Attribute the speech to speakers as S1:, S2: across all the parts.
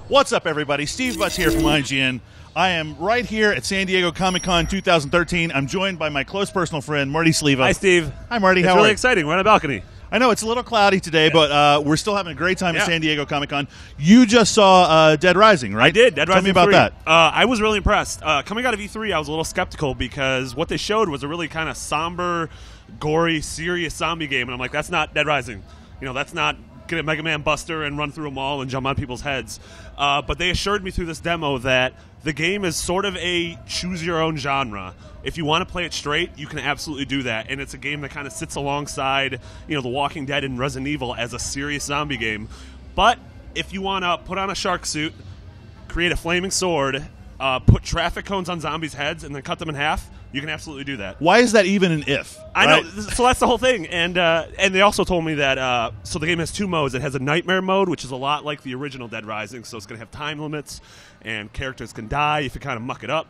S1: What's up, everybody? Steve Butts here from IGN. I am right here at San Diego Comic-Con 2013. I'm joined by my close personal friend, Marty Sleva.
S2: Hi, Steve.
S1: Hi, Marty.
S2: How are you? It's really exciting. We're on a balcony.
S1: I know it's a little cloudy today, but we're still having a great time at San Diego Comic-Con. You just saw Dead Rising, right?
S2: I did. Dead Rising 3.
S1: Tell me about that.
S2: I was really impressed. Coming out of E3, I was a little skeptical because what they showed was a really kind of somber, gory, serious zombie game, and I'm like, that's not Dead Rising. You know, that's not get a Mega Man Buster and run through a mall and jump on people's heads. But they assured me through this demo that the game is sort of a choose-your-own genre. If you want to play it straight, you can absolutely do that. And it's a game that kind of sits alongside, The Walking Dead and Resident Evil as a serious zombie game. But if you want to put on a shark suit, create a flaming sword, put traffic cones on zombies' heads, and then cut them in half, you can absolutely do that.
S1: Why is that even an if?
S2: I know, so that's the whole thing. And they also told me that, so the game has two modes. It has a nightmare mode, which is a lot like the original Dead Rising, so it's going to have time limits, and characters can die if you kind of muck it up.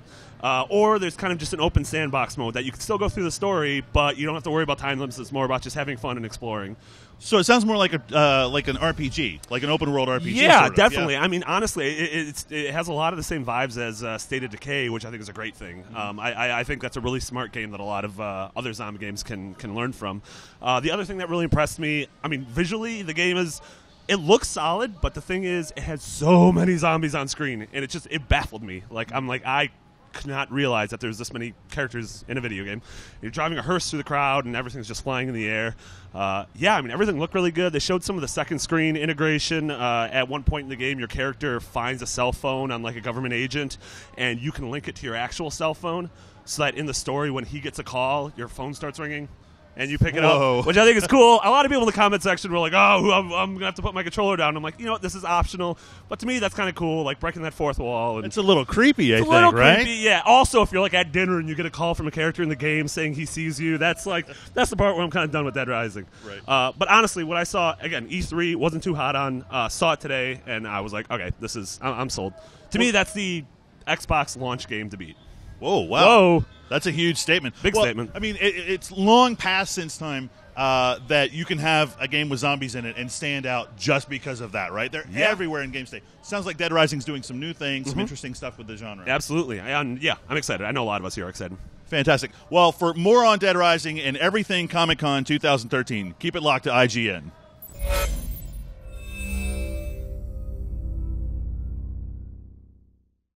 S2: Or there's kind of just an open sandbox mode that you can still go through the story, but you don't have to worry about time limits. It's more about just having fun and exploring.
S1: So it sounds more like like an RPG, like an open world RPG.
S2: Yeah,
S1: sort of.
S2: definitely.
S1: Yeah.
S2: I mean, honestly, it has a lot of the same vibes as State of Decay, which I think is a great thing. I think that's a really smart game that a lot of other zombie games can learn from. The other thing that really impressed me, I mean, visually, the game is. It looks solid, but the thing is, it has so many zombies on screen, and it baffled me. I could not realize that there's this many characters in a video game. You're driving a hearse through the crowd, and everything's just flying in the air. I mean, everything looked really good. They showed some of the second screen integration. At one point in the game, your character finds a cell phone on like a government agent, and you can link it to your actual cell phone, so that in the story, when he gets a call, your phone starts ringing. And you pick it up, which I think is cool. A lot of people in the comment section were like, oh, I'm going to have to put my controller down. I'm like, you know what, this is optional. But to me, that's kind of cool, like breaking that fourth wall. And
S1: it's a little creepy, I think, right?
S2: It's a little creepy, yeah. Also, if you're like at dinner and you get a call from a character in the game saying he sees you, that's the part where I'm kind of done with Dead Rising.
S1: Right.
S2: But honestly, what I saw, again, E3 wasn't too hot on. Saw it today, and I was like, okay, I'm sold. To me, that's the Xbox launch game to beat.
S1: Whoa, wow.
S2: Whoa.
S1: That's a huge statement.
S2: Big statement.
S1: I mean, it's long past since time that you can have a game with zombies in it and stand out just because of that, right? They're everywhere in games today. Sounds like Dead Rising's doing some new things, some interesting stuff with the genre.
S2: Absolutely. I'm excited. I know a lot of us here are excited.
S1: Fantastic. Well, for more on Dead Rising and everything Comic-Con 2013, keep it locked to IGN.